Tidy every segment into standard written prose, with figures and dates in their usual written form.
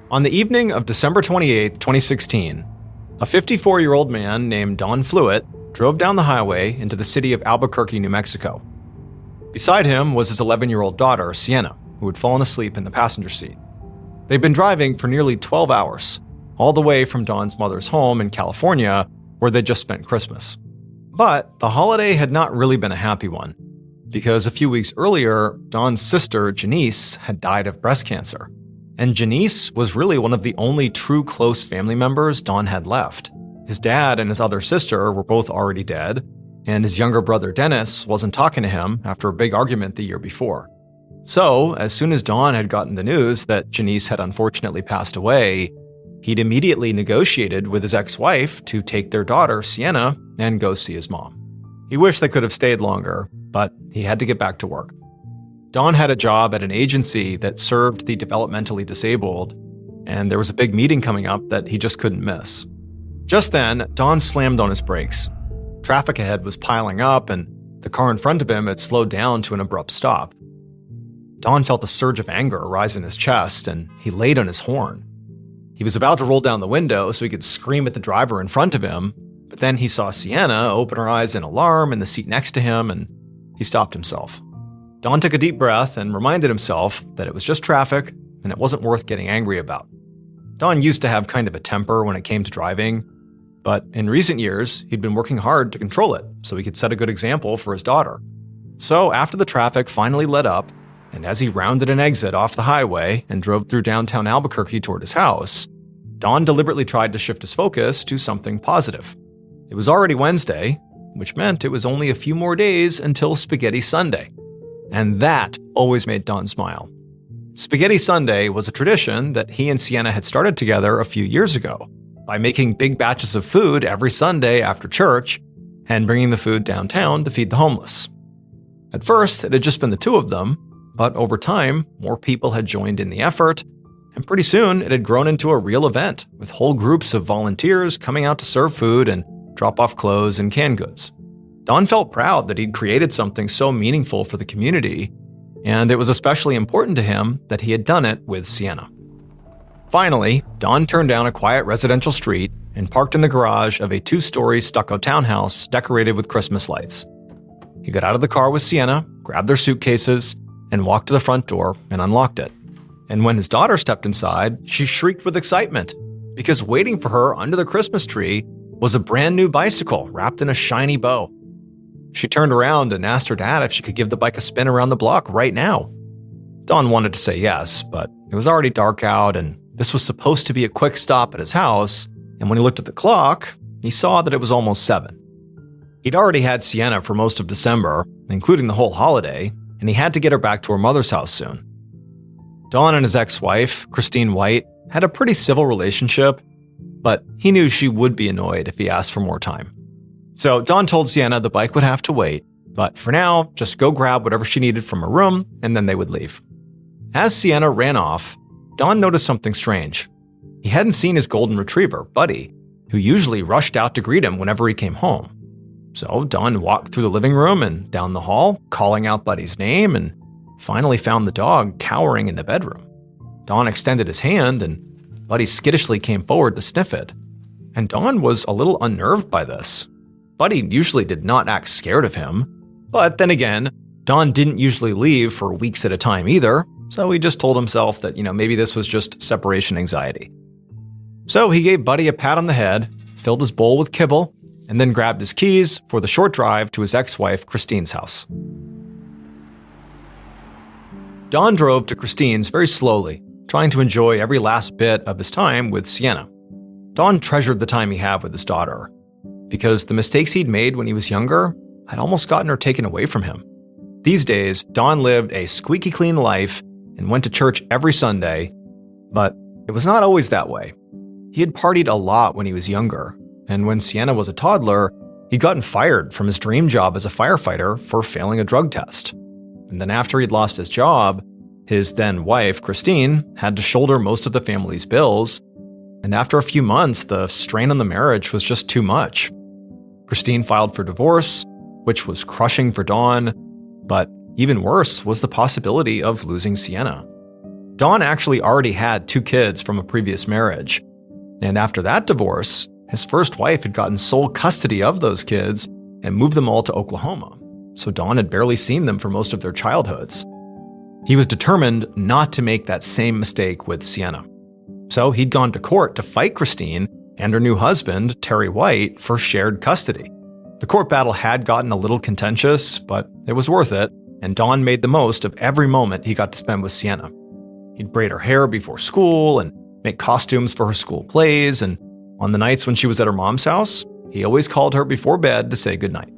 On the evening of December 28, 2016, a 54-year-old man named Don Fluitt drove down the highway into the city of Albuquerque, New Mexico. Beside him was his 11-year-old daughter, Sienna, who had fallen asleep in the passenger seat. They'd been driving for nearly 12 hours, all the way from Don's mother's home in California, where they'd just spent Christmas. But the holiday had not really been a happy one, because a few weeks earlier, Don's sister, Janice, had died of breast cancer. And Janice was really one of the only true close family members Don had left. His dad and his other sister were both already dead, and his younger brother Dennis wasn't talking to him after a big argument the year before. So, as soon as Don had gotten the news that Janice had unfortunately passed away, he'd immediately negotiated with his ex-wife to take their daughter, Sienna, and go see his mom. He wished they could have stayed longer, but he had to get back to work. Don had a job at an agency that served the developmentally disabled, and there was a big meeting coming up that he just couldn't miss. Just then, Don slammed on his brakes. Traffic ahead was piling up, and the car in front of him had slowed down to an abrupt stop. Don felt a surge of anger rise in his chest, and he laid on his horn. He was about to roll down the window so he could scream at the driver in front of him, but then he saw Sienna open her eyes in alarm in the seat next to him, and he stopped himself. Don took a deep breath and reminded himself that it was just traffic and it wasn't worth getting angry about. Don used to have kind of a temper when it came to driving, but in recent years, he'd been working hard to control it so he could set a good example for his daughter. So after the traffic finally let up, and as he rounded an exit off the highway and drove through downtown Albuquerque toward his house, Don deliberately tried to shift his focus to something positive. It was already Wednesday, which meant it was only a few more days until Spaghetti Sunday. And that always made Don smile. Spaghetti Sunday was a tradition that he and Sienna had started together a few years ago by making big batches of food every Sunday after church and bringing the food downtown to feed the homeless. At first, it had just been the two of them, but over time, more people had joined in the effort, and pretty soon it had grown into a real event with whole groups of volunteers coming out to serve food and drop off clothes and canned goods. Don felt proud that he'd created something so meaningful for the community, and it was especially important to him that he had done it with Sienna. Finally, Don turned down a quiet residential street and parked in the garage of a 2-story stucco townhouse decorated with Christmas lights. He got out of the car with Sienna, grabbed their suitcases, and walked to the front door and unlocked it. And when his daughter stepped inside, she shrieked with excitement, because waiting for her under the Christmas tree was a brand new bicycle wrapped in a shiny bow. She turned around and asked her dad if she could give the bike a spin around the block right now. Don wanted to say yes, but it was already dark out, and this was supposed to be a quick stop at his house, and when he looked at the clock, he saw that it was almost 7. He'd already had Sienna for most of December, including the whole holiday, and he had to get her back to her mother's house soon. Don and his ex-wife, Christine White, had a pretty civil relationship, but he knew she would be annoyed if he asked for more time. So Don told Sienna the bike would have to wait, but for now, just go grab whatever she needed from her room, and then they would leave. As Sienna ran off, Don noticed something strange. He hadn't seen his golden retriever, Buddy, who usually rushed out to greet him whenever he came home. So Don walked through the living room and down the hall, calling out Buddy's name, and finally found the dog cowering in the bedroom. Don extended his hand, and Buddy skittishly came forward to sniff it. And Don was a little unnerved by this. Buddy usually did not act scared of him, but then again, Don didn't usually leave for weeks at a time either, so he just told himself that, maybe this was just separation anxiety. So he gave Buddy a pat on the head, filled his bowl with kibble, and then grabbed his keys for the short drive to his ex-wife Christine's house. Don drove to Christine's very slowly, trying to enjoy every last bit of his time with Sienna. Don treasured the time he had with his daughter, because the mistakes he'd made when he was younger had almost gotten her taken away from him. These days, Don lived a squeaky clean life and went to church every Sunday, but it was not always that way. He had partied a lot when he was younger, and when Sienna was a toddler, he'd gotten fired from his dream job as a firefighter for failing a drug test. And then after he'd lost his job, his then wife, Christine, had to shoulder most of the family's bills, and after a few months, the strain on the marriage was just too much. Christine filed for divorce, which was crushing for Don, but even worse was the possibility of losing Sienna. Don actually already had 2 kids from a previous marriage. And after that divorce, his first wife had gotten sole custody of those kids and moved them all to Oklahoma. So Don had barely seen them for most of their childhoods. He was determined not to make that same mistake with Sienna. So he'd gone to court to fight Christine and her new husband, Terry White, for shared custody. The court battle had gotten a little contentious, but it was worth it, and Don made the most of every moment he got to spend with Sienna. He'd braid her hair before school and make costumes for her school plays, and on the nights when she was at her mom's house, he always called her before bed to say goodnight.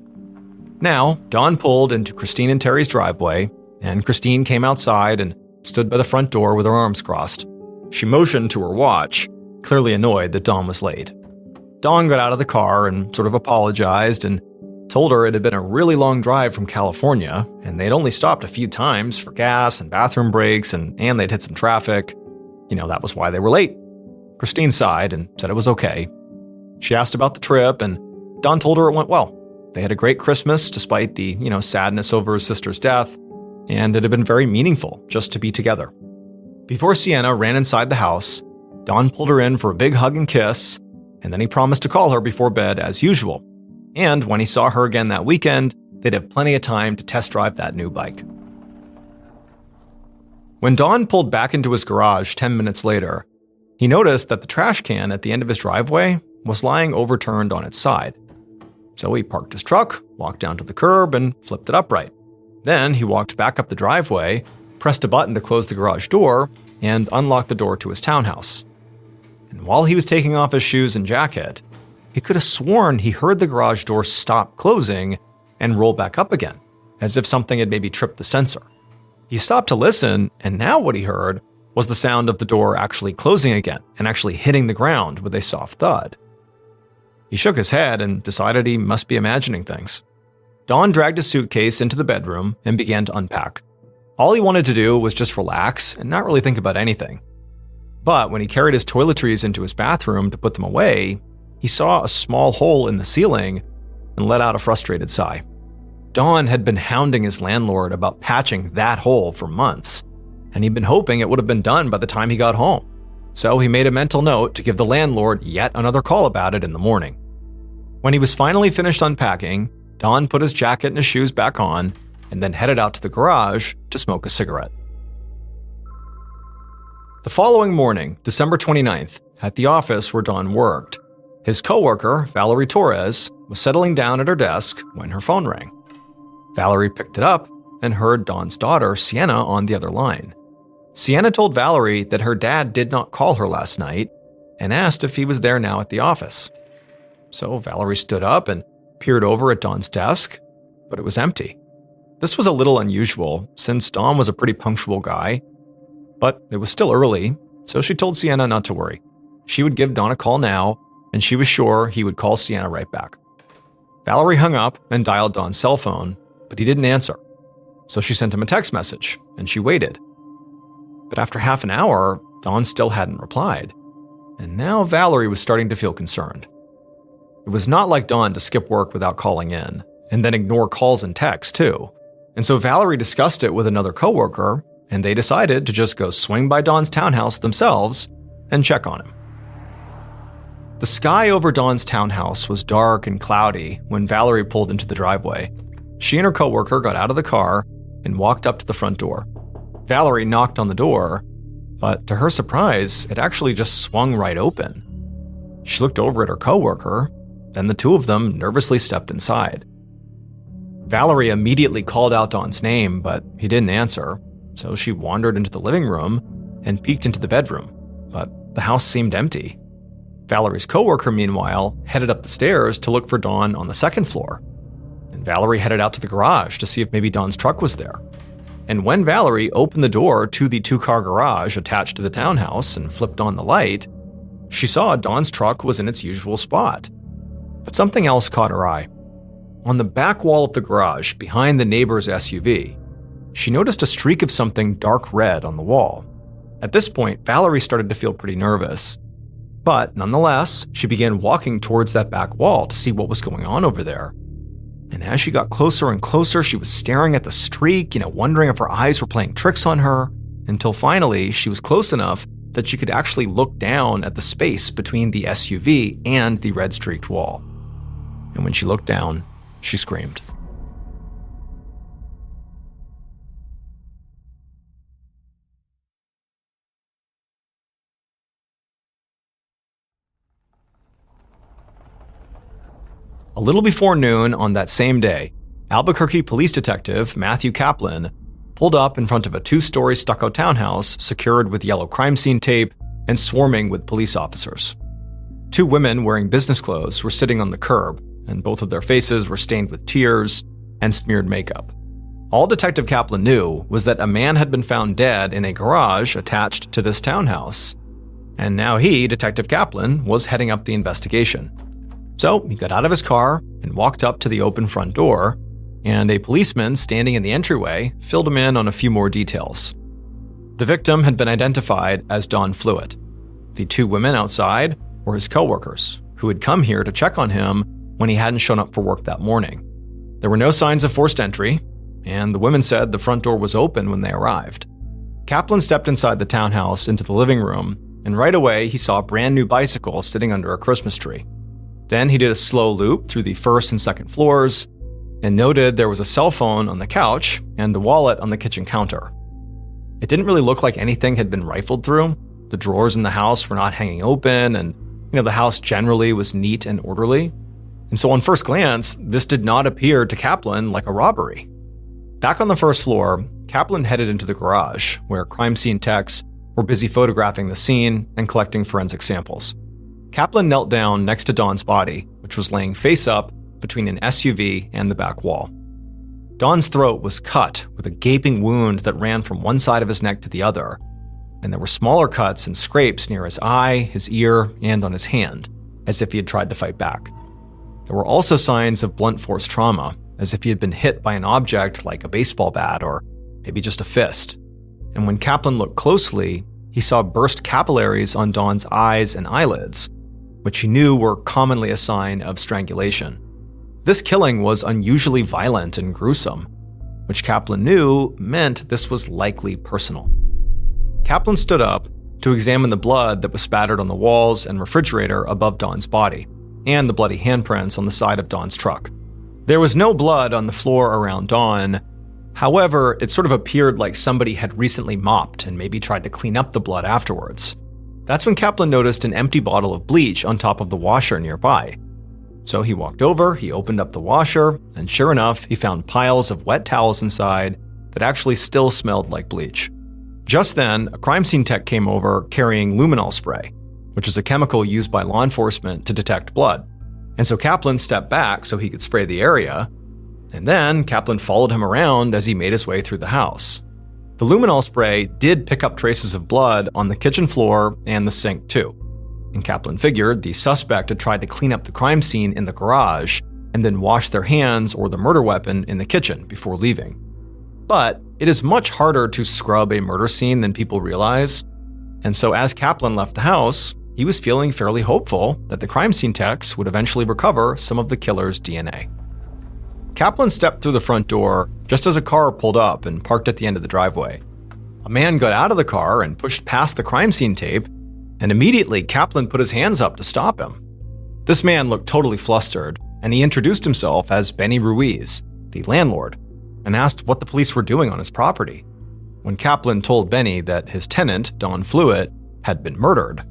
Now, Don pulled into Christine and Terry's driveway, and Christine came outside and stood by the front door with her arms crossed. She motioned to her watch, clearly annoyed that Don was late. Don got out of the car and sort of apologized and told her it had been a really long drive from California, and they'd only stopped a few times for gas and bathroom breaks, and they'd hit some traffic. That was why they were late. Christine sighed and said it was okay. She asked about the trip, and Don told her it went well. They had a great Christmas despite the, sadness over his sister's death, and it had been very meaningful just to be together. Before Sienna ran inside the house, Don pulled her in for a big hug and kiss, and then he promised to call her before bed as usual. And when he saw her again that weekend, they'd have plenty of time to test drive that new bike. When Don pulled back into his garage 10 minutes later, he noticed that the trash can at the end of his driveway was lying overturned on its side. So he parked his truck, walked down to the curb, and flipped it upright. Then he walked back up the driveway, pressed a button to close the garage door, and unlocked the door to his townhouse. And while he was taking off his shoes and jacket, he could have sworn he heard the garage door stop closing and roll back up again, as if something had maybe tripped the sensor. He stopped to listen, and now what he heard was the sound of the door actually closing again and actually hitting the ground with a soft thud. He shook his head and decided he must be imagining things. Don dragged his suitcase into the bedroom and began to unpack. All he wanted to do was just relax and not really think about anything. But when he carried his toiletries into his bathroom to put them away, he saw a small hole in the ceiling and let out a frustrated sigh. Don had been hounding his landlord about patching that hole for months, and he'd been hoping it would have been done by the time he got home. So he made a mental note to give the landlord yet another call about it in the morning. When he was finally finished unpacking, Don put his jacket and his shoes back on and then headed out to the garage to smoke a cigarette. The following morning, December 29th, at the office where Don worked, his coworker, Valerie Torres, was settling down at her desk when her phone rang. Valerie picked it up and heard Don's daughter, Sienna, on the other line. Sienna told Valerie that her dad did not call her last night and asked if he was there now at the office. So Valerie stood up and peered over at Don's desk, but it was empty. This was a little unusual since Don was a pretty punctual guy, but it was still early, so she told Sienna not to worry. She would give Don a call now, and she was sure he would call Sienna right back. Valerie hung up and dialed Don's cell phone, but he didn't answer. So she sent him a text message, and she waited. But after half an hour, Don still hadn't replied, and now Valerie was starting to feel concerned. It was not like Don to skip work without calling in, and then ignore calls and texts too. And so Valerie discussed it with another coworker, and they decided to just go swing by Don's townhouse themselves and check on him. The sky over Don's townhouse was dark and cloudy when Valerie pulled into the driveway. She and her coworker got out of the car and walked up to the front door. Valerie knocked on the door, but to her surprise, it actually just swung right open. She looked over at her coworker, then the two of them nervously stepped inside. Valerie immediately called out Don's name, but he didn't answer, so she wandered into the living room and peeked into the bedroom, but the house seemed empty. Valerie's coworker, meanwhile, headed up the stairs to look for Don on the second floor, and Valerie headed out to the garage to see if maybe Don's truck was there. And when Valerie opened the door to the two-car garage attached to the townhouse and flipped on the light, she saw Don's truck was in its usual spot. But something else caught her eye. On the back wall of the garage, behind the neighbor's SUV, she noticed a streak of something dark red on the wall. At this point, Valerie started to feel pretty nervous. But nonetheless, she began walking towards that back wall to see what was going on over there. And as she got closer and closer, she was staring at the streak, wondering if her eyes were playing tricks on her. until finally she was close enough that she could actually look down at the space between the SUV and the red-streaked wall. And when she looked down, she screamed. A little before noon on that same day, Albuquerque police detective Matthew Kaplan pulled up in front of a 2-story stucco townhouse secured with yellow crime scene tape and swarming with police officers. 2 women wearing business clothes were sitting on the curb, and both of their faces were stained with tears and smeared makeup. All Detective Kaplan knew was that a man had been found dead in a garage attached to this townhouse, and now he, Detective Kaplan, was heading up the investigation. So he got out of his car and walked up to the open front door, and a policeman standing in the entryway filled him in on a few more details. The victim had been identified as Dawn Fluitt. The 2 women outside were his coworkers, who had come here to check on him when he hadn't shown up for work that morning. There were no signs of forced entry, and the women said the front door was open when they arrived. Kaplan stepped inside the townhouse into the living room, and right away he saw a brand new bicycle sitting under a Christmas tree. Then he did a slow loop through the first and second floors and noted there was a cell phone on the couch and a wallet on the kitchen counter. It didn't really look like anything had been rifled through. The drawers in the house were not hanging open, and the house generally was neat and orderly. And so on first glance, this did not appear to Kaplan like a robbery. Back on the first floor, Kaplan headed into the garage, where crime scene techs were busy photographing the scene and collecting forensic samples. Kaplan knelt down next to Dawn's body, which was laying face up between an SUV and the back wall. Dawn's throat was cut with a gaping wound that ran from one side of his neck to the other, and there were smaller cuts and scrapes near his eye, his ear, and on his hand, as if he had tried to fight back. There were also signs of blunt force trauma, as if he had been hit by an object like a baseball bat or maybe just a fist. And when Kaplan looked closely, he saw burst capillaries on Dawn's eyes and eyelids, which he knew were commonly a sign of strangulation. This killing was unusually violent and gruesome, which Kaplan knew meant this was likely personal. Kaplan stood up to examine the blood that was spattered on the walls and refrigerator above Dawn's body, and the bloody handprints on the side of Dawn's truck. There was no blood on the floor around Dawn. However, it sort of appeared like somebody had recently mopped and maybe tried to clean up the blood afterwards. That's when Kaplan noticed an empty bottle of bleach on top of the washer nearby. So he walked over, he opened up the washer, and sure enough, he found piles of wet towels inside that actually still smelled like bleach. Just then, a crime scene tech came over carrying luminol spray, which is a chemical used by law enforcement to detect blood. And so Kaplan stepped back so he could spray the area, and then Kaplan followed him around as he made his way through the house. The luminol spray did pick up traces of blood on the kitchen floor and the sink too, and Kaplan figured the suspect had tried to clean up the crime scene in the garage and then wash their hands or the murder weapon in the kitchen before leaving. But it is much harder to scrub a murder scene than people realize, and so as Kaplan left the house, he was feeling fairly hopeful that the crime scene techs would eventually recover some of the killer's DNA. Kaplan stepped through the front door just as a car pulled up and parked at the end of the driveway. A man got out of the car and pushed past the crime scene tape, and immediately Kaplan put his hands up to stop him. This man looked totally flustered, and he introduced himself as Benny Ruiz, the landlord, and asked what the police were doing on his property. When Kaplan told Benny that his tenant, Dawn Fluitt, had been murdered,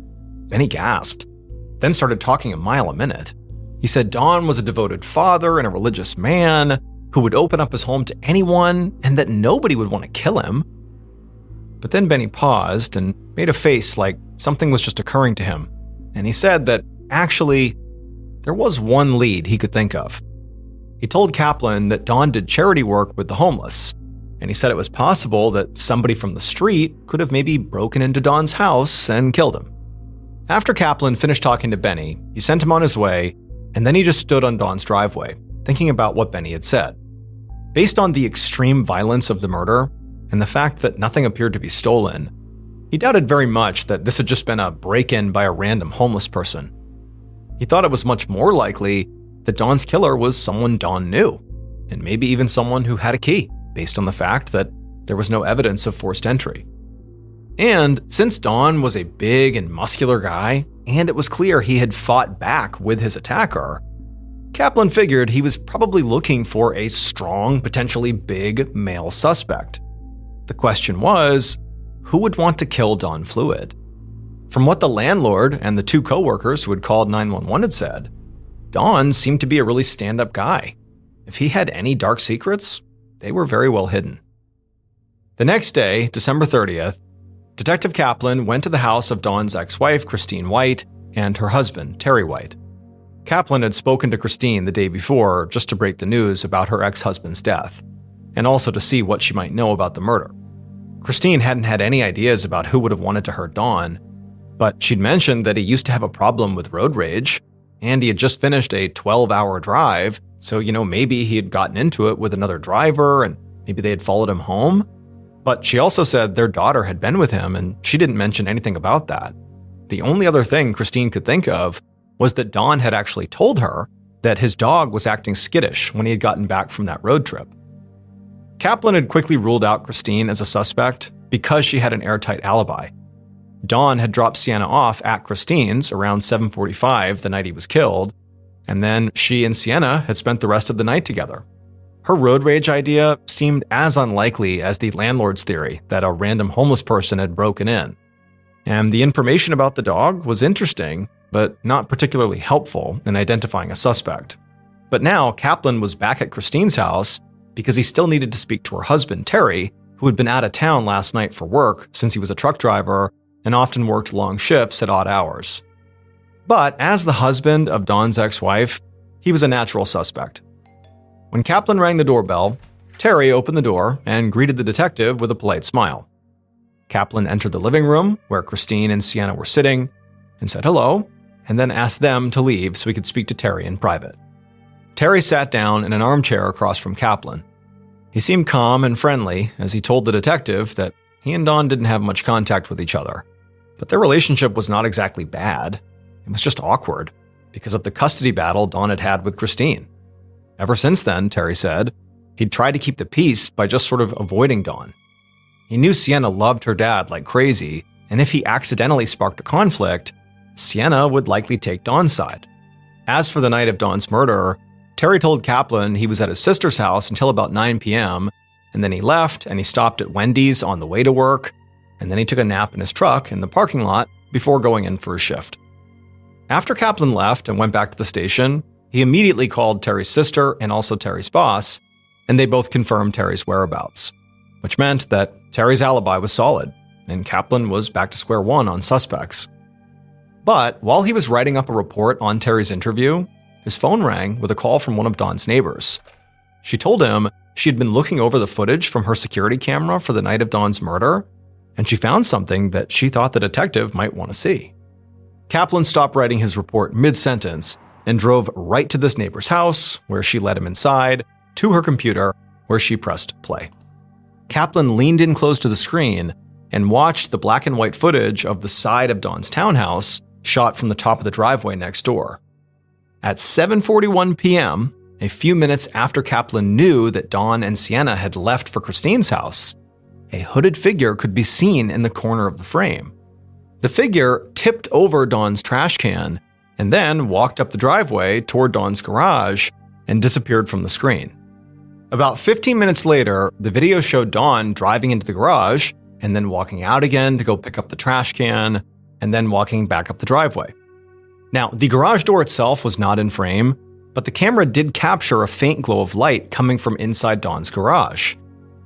Benny gasped, then started talking a mile a minute. He said Dawn was a devoted father and a religious man who would open up his home to anyone and that nobody would want to kill him. But then Benny paused and made a face like something was just occurring to him, and he said that actually there was one lead he could think of. He told Kaplan that Dawn did charity work with the homeless, and he said it was possible that somebody from the street could have maybe broken into Dawn's house and killed him. After Kaplan finished talking to Benny, he sent him on his way, and then he just stood on Dawn's driveway, thinking about what Benny had said. Based on the extreme violence of the murder, and the fact that nothing appeared to be stolen, he doubted very much that this had just been a break-in by a random homeless person. He thought it was much more likely that Dawn's killer was someone Dawn knew, and maybe even someone who had a key, based on the fact that there was no evidence of forced entry. And since Don was a big and muscular guy, and it was clear he had fought back with his attacker, Kaplan figured he was probably looking for a strong, potentially big male suspect. The question was, who would want to kill Don Fluid? From what the landlord and the two coworkers who had called 911 had said, Don seemed to be a really stand-up guy. If he had any dark secrets, they were very well hidden. The next day, December 30th, Detective Kaplan went to the house of Don's ex-wife, Christine White, and her husband, Terry White. Kaplan had spoken to Christine the day before just to break the news about her ex-husband's death, and also to see what she might know about the murder. Christine hadn't had any ideas about who would have wanted to hurt Don, but she'd mentioned that he used to have a problem with road rage, and he had just finished a 12-hour drive, so maybe he had gotten into it with another driver, and maybe they had followed him home. But she also said their daughter had been with him, and she didn't mention anything about that. The only other thing Christine could think of was that Don had actually told her that his dog was acting skittish when he had gotten back from that road trip. Kaplan had quickly ruled out Christine as a suspect because she had an airtight alibi. Don had dropped Sienna off at Christine's around 7:45 the night he was killed, and then she and Sienna had spent the rest of the night together. Her road rage idea seemed as unlikely as the landlord's theory that a random homeless person had broken in. And the information about the dog was interesting, but not particularly helpful in identifying a suspect. But now Kaplan was back at Christine's house because he still needed to speak to her husband, Terry, who had been out of town last night for work since he was a truck driver and often worked long shifts at odd hours. But as the husband of Don's ex-wife, he was a natural suspect. When Kaplan rang the doorbell, Terry opened the door and greeted the detective with a polite smile. Kaplan entered the living room where Christine and Sienna were sitting and said hello, and then asked them to leave so he could speak to Terry in private. Terry sat down in an armchair across from Kaplan. He seemed calm and friendly as he told the detective that he and Don didn't have much contact with each other, but their relationship was not exactly bad. It was just awkward because of the custody battle Don had had with Christine. Ever since then, Terry said, he'd tried to keep the peace by just sort of avoiding Don. He knew Sienna loved her dad like crazy, and if he accidentally sparked a conflict, Sienna would likely take Don's side. As for the night of Don's murder, Terry told Kaplan he was at his sister's house until about 9 p.m., and then he left and he stopped at Wendy's on the way to work, and then he took a nap in his truck in the parking lot before going in for his shift. After Kaplan left and went back to the station, he immediately called Terry's sister and also Terry's boss, and they both confirmed Terry's whereabouts, which meant that Terry's alibi was solid, and Kaplan was back to square one on suspects. But while he was writing up a report on Terry's interview, his phone rang with a call from one of Don's neighbors. She told him she had been looking over the footage from her security camera for the night of Don's murder, and she found something that she thought the detective might want to see. Kaplan stopped writing his report mid-sentence and drove right to this neighbor's house, where she led him inside, to her computer, where she pressed play. Kaplan leaned in close to the screen and watched the black and white footage of the side of Don's townhouse shot from the top of the driveway next door. At 7:41 p.m., a few minutes after Kaplan knew that Don and Sienna had left for Christine's house, a hooded figure could be seen in the corner of the frame. The figure tipped over Don's trash can and then walked up the driveway toward Don's garage and disappeared from the screen. About 15 minutes later, the video showed Don driving into the garage and then walking out again to go pick up the trash can and then walking back up the driveway. Now, the garage door itself was not in frame, but the camera did capture a faint glow of light coming from inside Don's garage.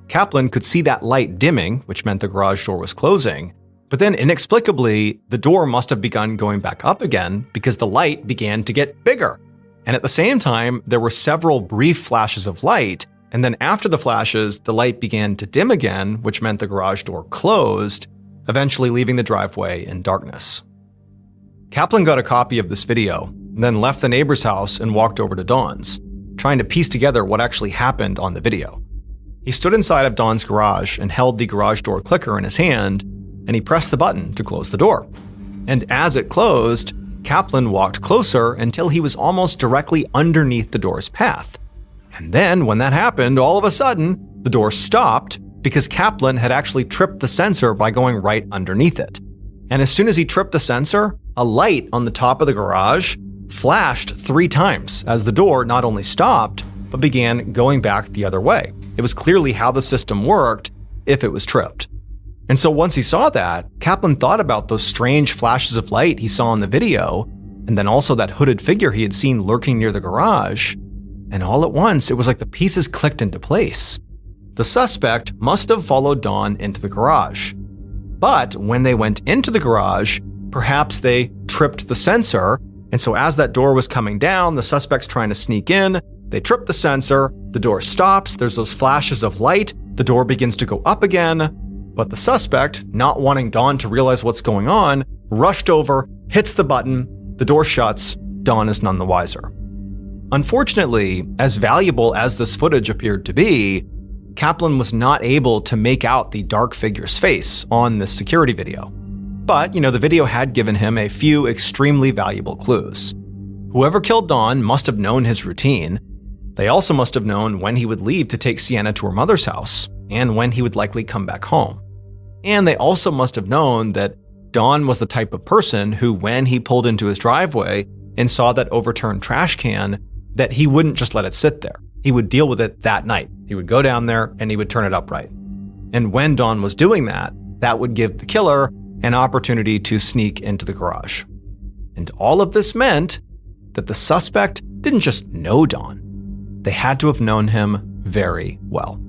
Kaplan could see that light dimming, which meant the garage door was closing, but then inexplicably, the door must have begun going back up again because the light began to get bigger. And at the same time, there were several brief flashes of light, and then after the flashes, the light began to dim again, which meant the garage door closed, eventually leaving the driveway in darkness. Kaplan got a copy of this video, and then left the neighbor's house and walked over to Don's, trying to piece together what actually happened on the video. He stood inside of Don's garage and held the garage door clicker in his hand, and he pressed the button to close the door. And as it closed, Kaplan walked closer until he was almost directly underneath the door's path. And then, when that happened, all of a sudden, the door stopped, because Kaplan had actually tripped the sensor by going right underneath it. And as soon as he tripped the sensor, a light on the top of the garage flashed 3 times as the door not only stopped, but began going back the other way. It was clearly how the system worked if it was tripped. And so once he saw that, Kaplan thought about those strange flashes of light he saw in the video, and then also that hooded figure he had seen lurking near the garage. And all at once, it was like the pieces clicked into place. The suspect must have followed Dawn into the garage. But when they went into the garage, perhaps they tripped the sensor, and so as that door was coming down, the suspect's trying to sneak in, they trip the sensor, the door stops, there's those flashes of light, the door begins to go up again, but the suspect, not wanting Dawn to realize what's going on, rushed over, hits the button, the door shuts, Dawn is none the wiser. Unfortunately, as valuable as this footage appeared to be, Kaplan was not able to make out the dark figure's face on this security video. But, the video had given him a few extremely valuable clues. Whoever killed Dawn must have known his routine. They also must have known when he would leave to take Sienna to her mother's house, and when he would likely come back home. And they also must have known that Dawn was the type of person who, when he pulled into his driveway and saw that overturned trash can, that he wouldn't just let it sit there. He would deal with it that night. He would go down there and he would turn it upright. And when Dawn was doing that, that would give the killer an opportunity to sneak into the garage. And all of this meant that the suspect didn't just know Dawn. They had to have known him very well.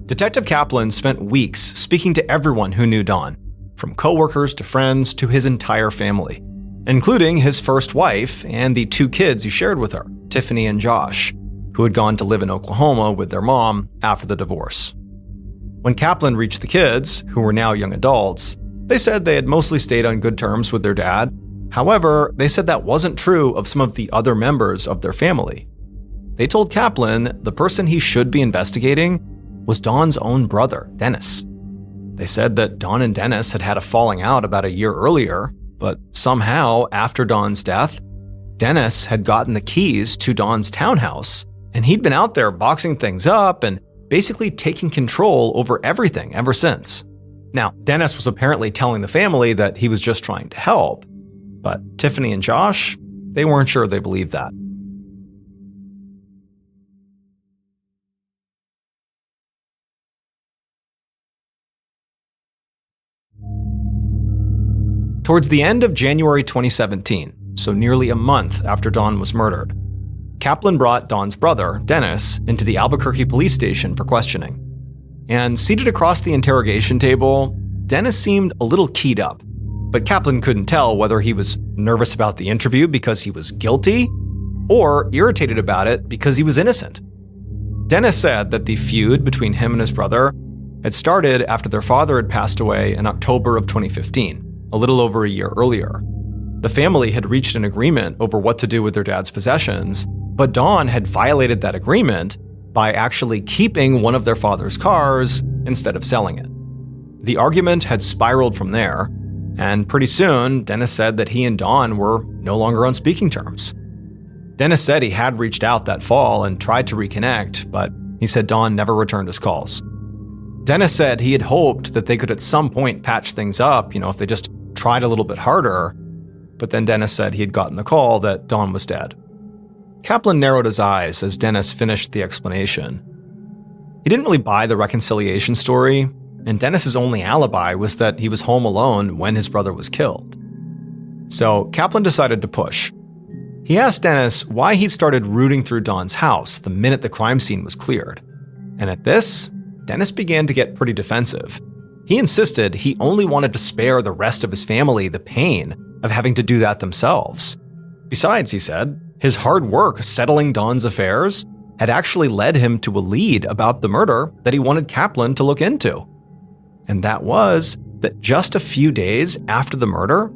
Detective Kaplan spent weeks speaking to everyone who knew Dawn, from coworkers to friends to his entire family, including his first wife and the 2 kids he shared with her, Tiffany and Josh, who had gone to live in Oklahoma with their mom after the divorce. When Kaplan reached the kids, who were now young adults, they said they had mostly stayed on good terms with their dad. However, they said that wasn't true of some of the other members of their family. They told Kaplan the person he should be investigating was Dawn's own brother, Dennis. They said that Dawn and Dennis had had a falling out about a year earlier, but somehow, after Dawn's death, Dennis had gotten the keys to Dawn's townhouse, and he'd been out there boxing things up and basically taking control over everything ever since. Now, Dennis was apparently telling the family that he was just trying to help, but Tiffany and Josh, they weren't sure they believed that. Towards the end of January 2017, so nearly a month after Dawn was murdered, Kaplan brought Dawn's brother, Dennis, into the Albuquerque police station for questioning. And seated across the interrogation table, Dennis seemed a little keyed up, but Kaplan couldn't tell whether he was nervous about the interview because he was guilty or irritated about it because he was innocent. Dennis said that the feud between him and his brother had started after their father had passed away in October of 2015. A little over a year earlier. The family had reached an agreement over what to do with their dad's possessions, but Dawn had violated that agreement by actually keeping one of their father's cars instead of selling it. The argument had spiraled from there, and pretty soon, Dennis said that he and Dawn were no longer on speaking terms. Dennis said he had reached out that fall and tried to reconnect, but he said Dawn never returned his calls. Dennis said he had hoped that they could at some point patch things up, if they just tried a little bit harder, but then Dennis said he had gotten the call that Dawn was dead. Kaplan narrowed his eyes as Dennis finished the explanation. He didn't really buy the reconciliation story, and Dennis's only alibi was that he was home alone when his brother was killed. So Kaplan decided to push. He asked Dennis why he'd started rooting through Dawn's house the minute the crime scene was cleared. And at this, Dennis began to get pretty defensive. He insisted he only wanted to spare the rest of his family the pain of having to do that themselves. Besides, he said, his hard work settling Dawn's affairs had actually led him to a lead about the murder that he wanted Kaplan to look into. And that was that just a few days after the murder,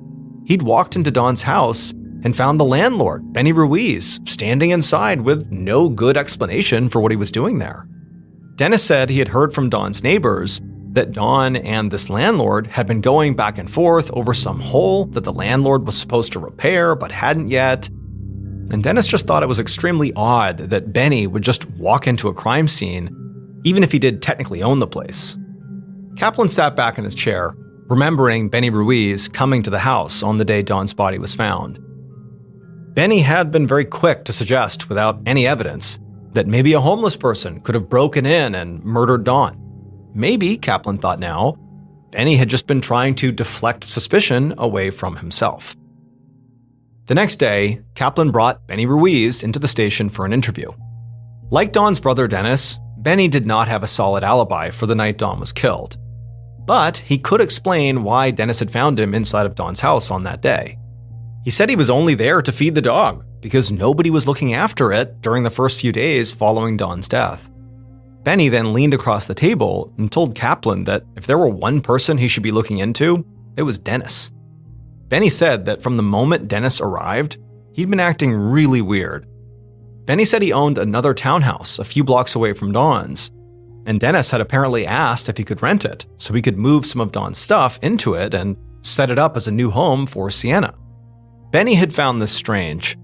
he'd walked into Dawn's house and found the landlord, Benny Ruiz, standing inside with no good explanation for what he was doing there. Dennis said he had heard from Dawn's neighbors that Dawn and this landlord had been going back and forth over some hole that the landlord was supposed to repair but hadn't yet. And Dennis just thought it was extremely odd that Benny would just walk into a crime scene even if he did technically own the place. Kaplan sat back in his chair, remembering Benny Ruiz coming to the house on the day Don's body was found. Benny had been very quick to suggest, without any evidence, that maybe a homeless person could have broken in and murdered Don. Maybe, Kaplan thought now, Benny had just been trying to deflect suspicion away from himself. The next day, Kaplan brought Benny Ruiz into the station for an interview. Like Don's brother Dennis, Benny did not have a solid alibi for the night Don was killed. But he could explain why Dennis had found him inside of Don's house on that day. He said he was only there to feed the dog, because nobody was looking after it during the first few days following Don's death. Benny then leaned across the table and told Kaplan that if there were one person he should be looking into, it was Dennis. Benny said that from the moment Dennis arrived, he'd been acting really weird. Benny said he owned another townhouse a few blocks away from Don's, and Dennis had apparently asked if he could rent it so he could move some of Don's stuff into it and set it up as a new home for Sienna. Benny had found this strange,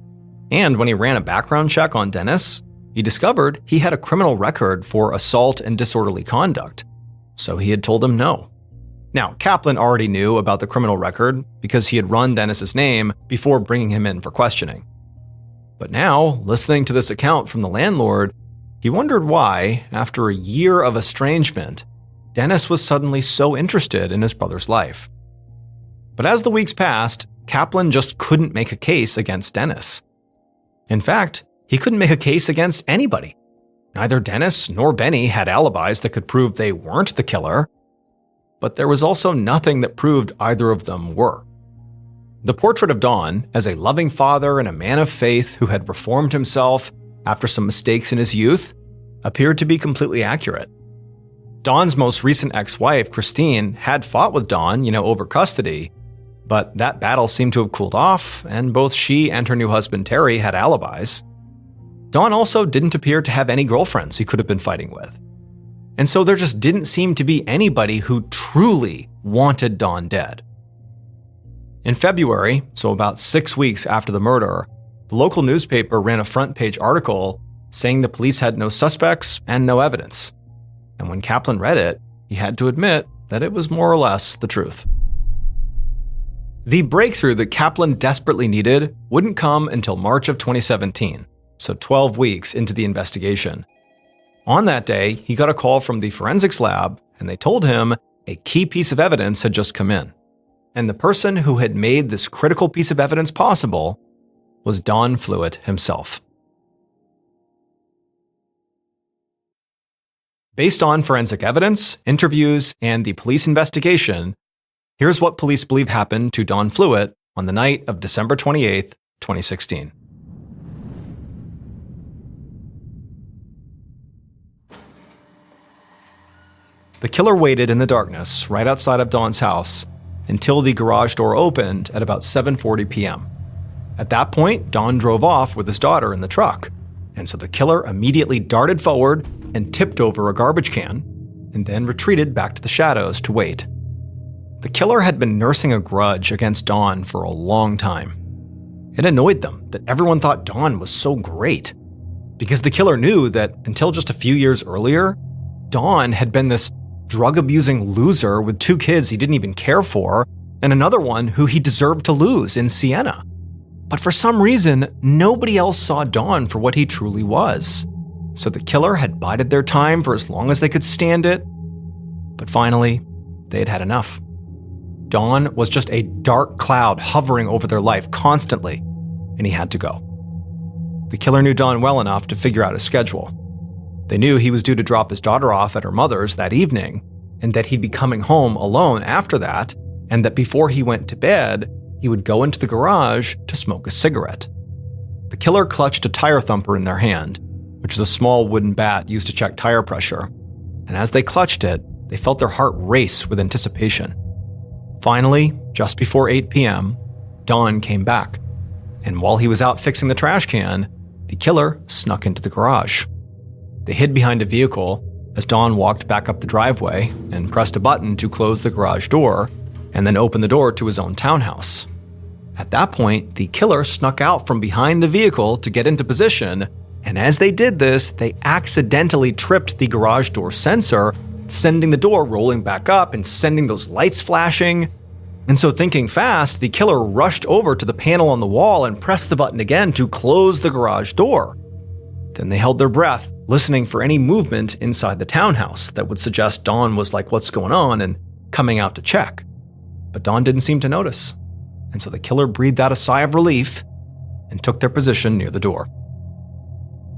and when he ran a background check on Dennis, he discovered he had a criminal record for assault and disorderly conduct, so he had told him no. Now, Kaplan already knew about the criminal record because he had run Dennis's name before bringing him in for questioning. But now, listening to this account from the landlord, he wondered why, after a year of estrangement, Dennis was suddenly so interested in his brother's life. But as the weeks passed, Kaplan just couldn't make a case against Dennis. In fact, he couldn't make a case against anybody. Neither Dennis nor Benny had alibis that could prove they weren't the killer, but there was also nothing that proved either of them were. The portrait of Don, as a loving father and a man of faith who had reformed himself after some mistakes in his youth, appeared to be completely accurate. Don's most recent ex-wife, Christine, had fought with Don, over custody, but that battle seemed to have cooled off, and both she and her new husband Terry had alibis. Don also didn't appear to have any girlfriends he could have been fighting with. And so there just didn't seem to be anybody who truly wanted Don dead. In February, so about 6 weeks after the murder, the local newspaper ran a front-page article saying the police had no suspects and no evidence. And when Kaplan read it, he had to admit that it was more or less the truth. The breakthrough that Kaplan desperately needed wouldn't come until March of 2017, so 12 weeks into the investigation. On that day, he got a call from the forensics lab, and they told him a key piece of evidence had just come in. And the person who had made this critical piece of evidence possible was Don Fluitt himself. Based on forensic evidence, interviews, and the police investigation, here's what police believe happened to Don Fluitt on the night of December 28, 2016. The killer waited in the darkness right outside of Don's house until the garage door opened at about 7:40 p.m. At that point, Don drove off with his daughter in the truck, and so the killer immediately darted forward and tipped over a garbage can, and then retreated back to the shadows to wait. The killer had been nursing a grudge against Don for a long time. It annoyed them that everyone thought Don was so great, because the killer knew that until just a few years earlier, Don had been this drug-abusing loser with 2 kids he didn't even care for, and another one who he deserved to lose in Sienna. But for some reason, nobody else saw Don for what he truly was. So the killer had bided their time for as long as they could stand it, but finally, they had had enough. Don was just a dark cloud hovering over their life constantly, and he had to go. The killer knew Don well enough to figure out his schedule. They knew he was due to drop his daughter off at her mother's that evening, and that he'd be coming home alone after that, and that before he went to bed, he would go into the garage to smoke a cigarette. The killer clutched a tire thumper in their hand, which is a small wooden bat used to check tire pressure, and as they clutched it, they felt their heart race with anticipation. Finally, just before 8 p.m., Don came back, and while he was out fixing the trash can, the killer snuck into the garage. They hid behind a vehicle as Don walked back up the driveway and pressed a button to close the garage door, and then opened the door to his own townhouse. At that point, the killer snuck out from behind the vehicle to get into position And as they did this, they accidentally tripped the garage door sensor, sending the door rolling back up and sending those lights flashing. And so, thinking fast, the killer rushed over to the panel on the wall and pressed the button again to close the garage door. Then they held their breath, listening for any movement inside the townhouse that would suggest Dawn was like, "What's going on?" and coming out to check. But Dawn didn't seem to notice. And so the killer breathed out a sigh of relief and took their position near the door.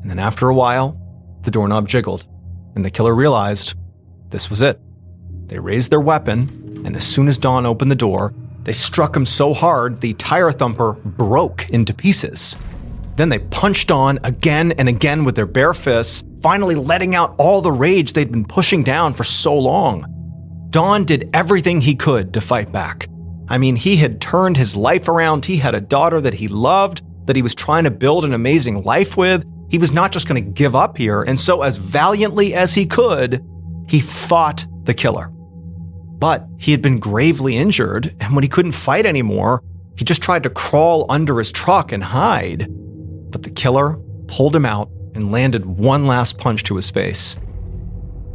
And then after a while, the doorknob jiggled, and the killer realized this was it. They raised their weapon, and as soon as Dawn opened the door, they struck him so hard the tire thumper broke into pieces. Then they punched Dawn again and again with their bare fists, finally letting out all the rage they'd been pushing down for so long. Dawn did everything he could to fight back. I mean, he had turned his life around. He had a daughter that he loved, that he was trying to build an amazing life with. He was not just going to give up here, and so as valiantly as he could, he fought the killer. But he had been gravely injured, and when he couldn't fight anymore, he just tried to crawl under his truck and hide. But the killer pulled him out and landed one last punch to his face.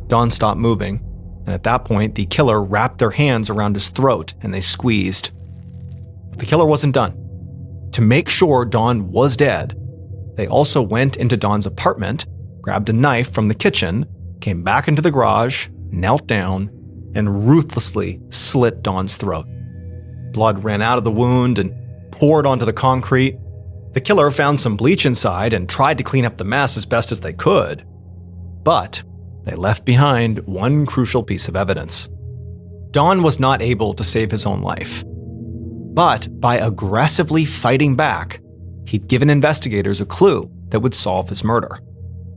Dawn stopped moving, and at that point, the killer wrapped their hands around his throat and they squeezed. But the killer wasn't done. To make sure Dawn was dead, they also went into Dawn's apartment, grabbed a knife from the kitchen, came back into the garage, knelt down, and ruthlessly slit Dawn's throat. Blood ran out of the wound and poured onto the concrete. The killer found some bleach inside and tried to clean up the mess as best as they could. But they left behind one crucial piece of evidence. Dawn was not able to save his own life. But by aggressively fighting back, he'd given investigators a clue that would solve his murder,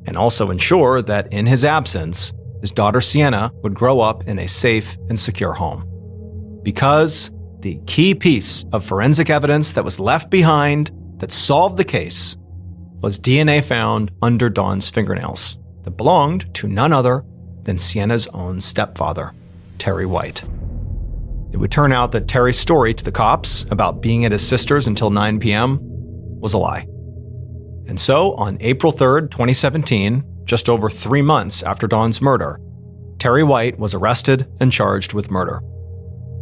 and also ensure that in his absence, his daughter Sienna would grow up in a safe and secure home. Because the key piece of forensic evidence that was left behind that solved the case was DNA found under Dawn's fingernails that belonged to none other than Sienna's own stepfather, Terry White. It would turn out that Terry's story to the cops about being at his sister's until 9 p.m. was a lie. And so, on April 3rd, 2017, just over 3 months after Dawn's murder, Terry White was arrested and charged with murder.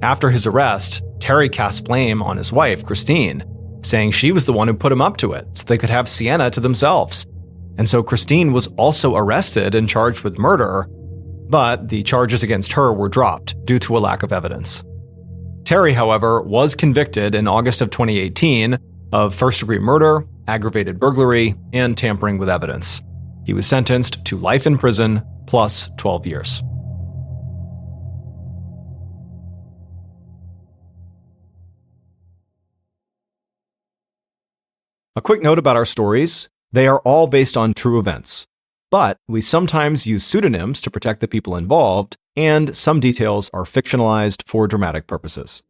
After his arrest, Terry cast blame on his wife, Christine, saying she was the one who put him up to it so they could have Sienna to themselves. And so Christine was also arrested and charged with murder, but the charges against her were dropped due to a lack of evidence. Terry, however, was convicted in August of 2018 of first-degree murder, aggravated burglary, and tampering with evidence. He was sentenced to life in prison plus 12 years. A quick note about our stories. They are all based on true events, but we sometimes use pseudonyms to protect the people involved, and some details are fictionalized for dramatic purposes.